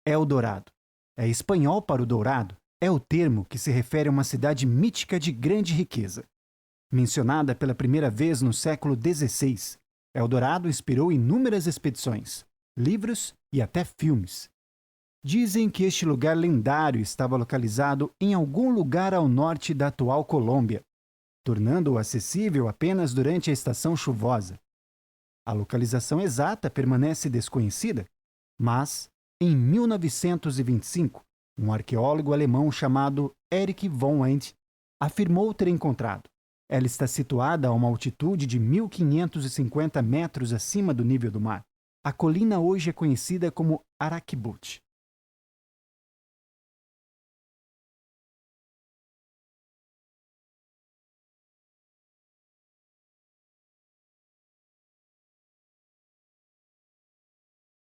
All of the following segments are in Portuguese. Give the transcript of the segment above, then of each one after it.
Eldorado. É espanhol para o dourado, é o termo que se refere a uma cidade mítica de grande riqueza. Mencionada pela primeira vez no século XVI, Eldorado inspirou inúmeras expedições, livros e até filmes. Dizem que este lugar lendário estava localizado em algum lugar ao norte da atual Colômbia, tornando-o acessível apenas durante a estação chuvosa. A localização exata permanece desconhecida, mas, em 1925, um arqueólogo alemão chamado Erich von Wendt afirmou ter encontrado. Ela está situada a uma altitude de 1.550 metros acima do nível do mar. A colina hoje é conhecida como Arakibut.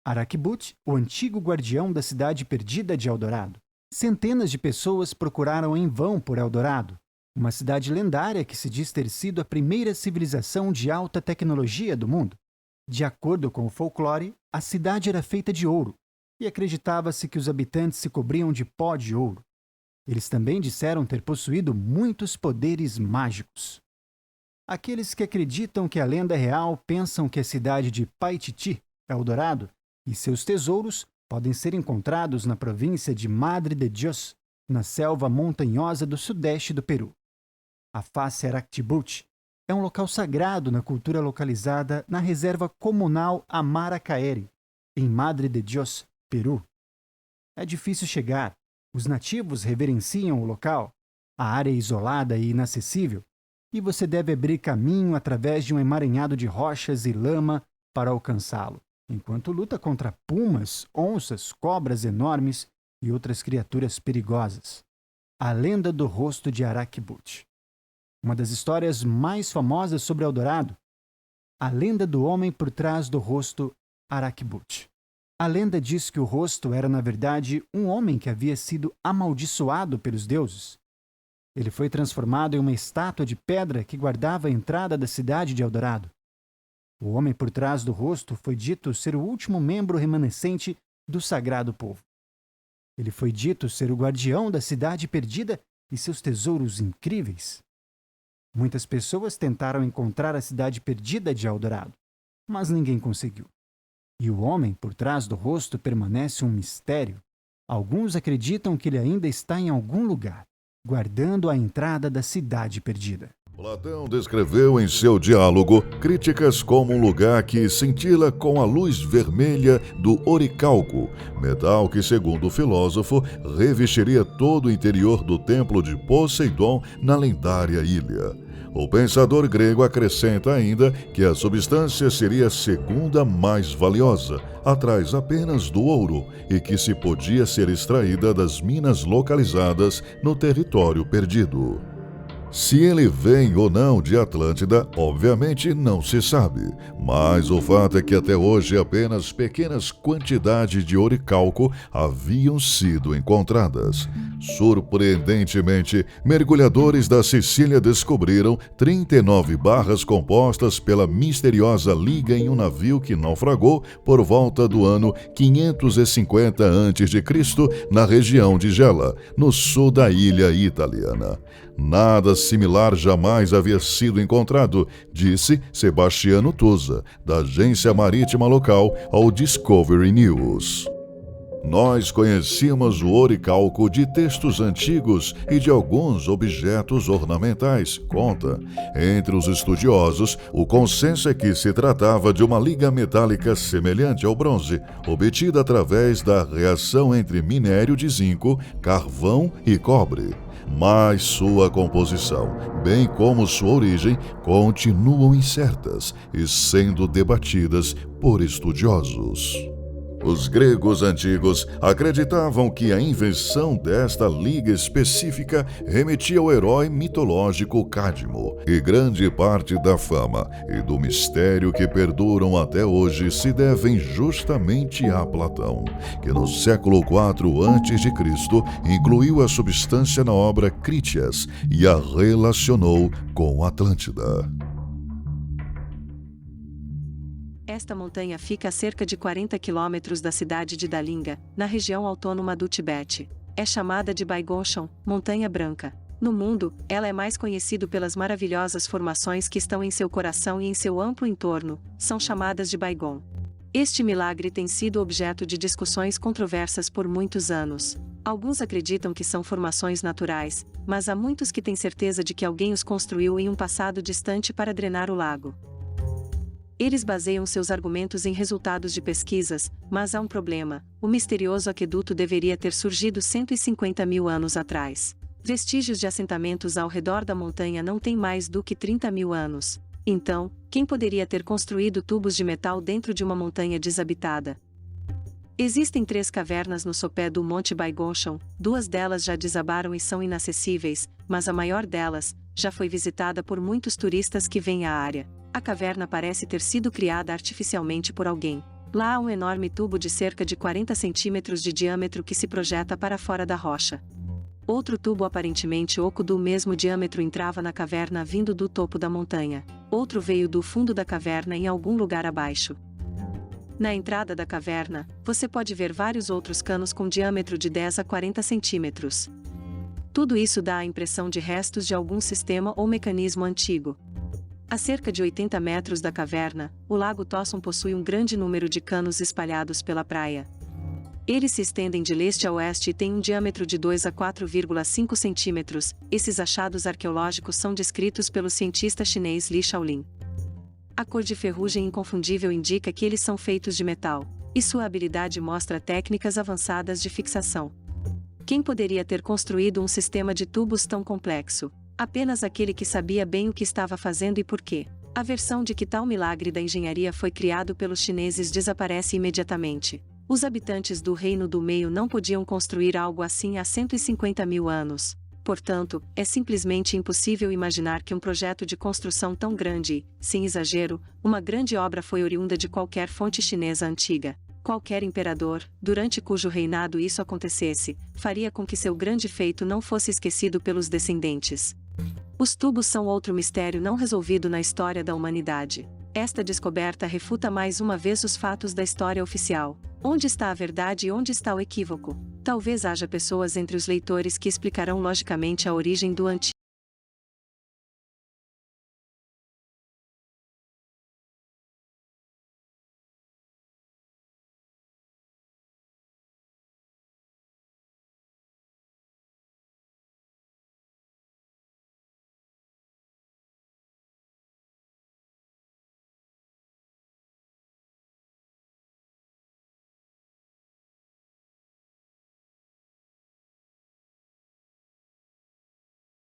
Arakibut, o antigo guardião da cidade perdida de Eldorado. Centenas de pessoas procuraram em vão por Eldorado, uma cidade lendária que se diz ter sido a primeira civilização de alta tecnologia do mundo. De acordo com o folclore, a cidade era feita de ouro, e acreditava-se que os habitantes se cobriam de pó de ouro. Eles também disseram ter possuído muitos poderes mágicos. Aqueles que acreditam que a lenda é real pensam que a cidade de Paititi, Eldorado, e seus tesouros podem ser encontrados na província de Madre de Dios, na selva montanhosa do sudeste do Peru. A face Arakibut é um local sagrado na cultura localizada na reserva comunal Amaracaeri, em Madre de Dios, Peru. É difícil chegar, os nativos reverenciam o local, a área é isolada e inacessível, e você deve abrir caminho através de um emaranhado de rochas e lama para alcançá-lo, enquanto luta contra pumas, onças, cobras enormes e outras criaturas perigosas. A lenda do rosto de Arakibut. Uma das histórias mais famosas sobre Eldorado, a lenda do homem por trás do rosto Arakibut. A lenda diz que o rosto era, na verdade, um homem que havia sido amaldiçoado pelos deuses. Ele foi transformado em uma estátua de pedra que guardava a entrada da cidade de Eldorado. O homem por trás do rosto foi dito ser o último membro remanescente do sagrado povo. Ele foi dito ser o guardião da cidade perdida e seus tesouros incríveis. Muitas pessoas tentaram encontrar a cidade perdida de Eldorado, mas ninguém conseguiu. E o homem por trás do rosto permanece um mistério. Alguns acreditam que ele ainda está em algum lugar, guardando a entrada da cidade perdida. Platão descreveu em seu diálogo críticas como um lugar que cintila com a luz vermelha do oricalco, metal que, segundo o filósofo, revestiria todo o interior do templo de Poseidon na lendária ilha. O pensador grego acrescenta ainda que a substância seria a segunda mais valiosa, atrás apenas do ouro, e que se podia ser extraída das minas localizadas no território perdido. Se ele vem ou não de Atlântida, obviamente não se sabe, mas o fato é que até hoje apenas pequenas quantidades de oricalco haviam sido encontradas. Surpreendentemente, mergulhadores da Sicília descobriram 39 barras compostas pela misteriosa liga em um navio que naufragou por volta do ano 550 a.C. na região de Gela, no sul da ilha italiana. Nada similar jamais havia sido encontrado, disse Sebastiano Tusa, da agência marítima local, ao Discovery News. Nós conhecíamos o oricalco de textos antigos e de alguns objetos ornamentais, conta. Entre os estudiosos, o consenso é que se tratava de uma liga metálica semelhante ao bronze, obtida através da reação entre minério de zinco, carvão e cobre. Mas sua composição, bem como sua origem, continuam incertas e sendo debatidas por estudiosos. Os gregos antigos acreditavam que a invenção desta liga específica remetia ao herói mitológico Cádmo, e grande parte da fama e do mistério que perduram até hoje se devem justamente a Platão, que no século IV a.C. incluiu a substância na obra Crítias e a relacionou com Atlântida. Esta montanha fica a cerca de 40 quilômetros da cidade de Dalinga, na região autônoma do Tibete. É chamada de Baigonchon, Montanha Branca. No mundo, ela é mais conhecida pelas maravilhosas formações que estão em seu coração e em seu amplo entorno, são chamadas de Baigon. Este milagre tem sido objeto de discussões controversas por muitos anos. Alguns acreditam que são formações naturais, mas há muitos que têm certeza de que alguém os construiu em um passado distante para drenar o lago. Eles baseiam seus argumentos em resultados de pesquisas, mas há um problema: o misterioso aqueduto deveria ter surgido 150 mil anos atrás. Vestígios de assentamentos ao redor da montanha não têm mais do que 30 mil anos. Então, quem poderia ter construído tubos de metal dentro de uma montanha desabitada? Existem 3 cavernas no sopé do Monte Baigonchon, 2 delas já desabaram e são inacessíveis, mas a maior delas já foi visitada por muitos turistas que vêm à área. A caverna parece ter sido criada artificialmente por alguém. Lá há um enorme tubo de cerca de 40 centímetros de diâmetro que se projeta para fora da rocha. Outro tubo aparentemente oco do mesmo diâmetro entrava na caverna vindo do topo da montanha. Outro veio do fundo da caverna em algum lugar abaixo. Na entrada da caverna, você pode ver vários outros canos com diâmetro de 10 a 40 centímetros. Tudo isso dá a impressão de restos de algum sistema ou mecanismo antigo. A cerca de 80 metros da caverna, o Lago Tosson possui um grande número de canos espalhados pela praia. Eles se estendem de leste a oeste e têm um diâmetro de 2 a 4,5 centímetros. Esses achados arqueológicos são descritos pelo cientista chinês Li Shaolin. A cor de ferrugem inconfundível indica que eles são feitos de metal, e sua habilidade mostra técnicas avançadas de fixação. Quem poderia ter construído um sistema de tubos tão complexo? Apenas aquele que sabia bem o que estava fazendo e por quê. A versão de que tal milagre da engenharia foi criado pelos chineses desaparece imediatamente. Os habitantes do Reino do Meio não podiam construir algo assim há 150 mil anos. Portanto, é simplesmente impossível imaginar que um projeto de construção tão grande e, sem exagero, uma grande obra foi oriunda de qualquer fonte chinesa antiga. Qualquer imperador, durante cujo reinado isso acontecesse, faria com que seu grande feito não fosse esquecido pelos descendentes. Os tubos são outro mistério não resolvido na história da humanidade. Esta descoberta refuta mais uma vez os fatos da história oficial. Onde está a verdade e onde está o equívoco? Talvez haja pessoas entre os leitores que explicarão logicamente a origem do antigo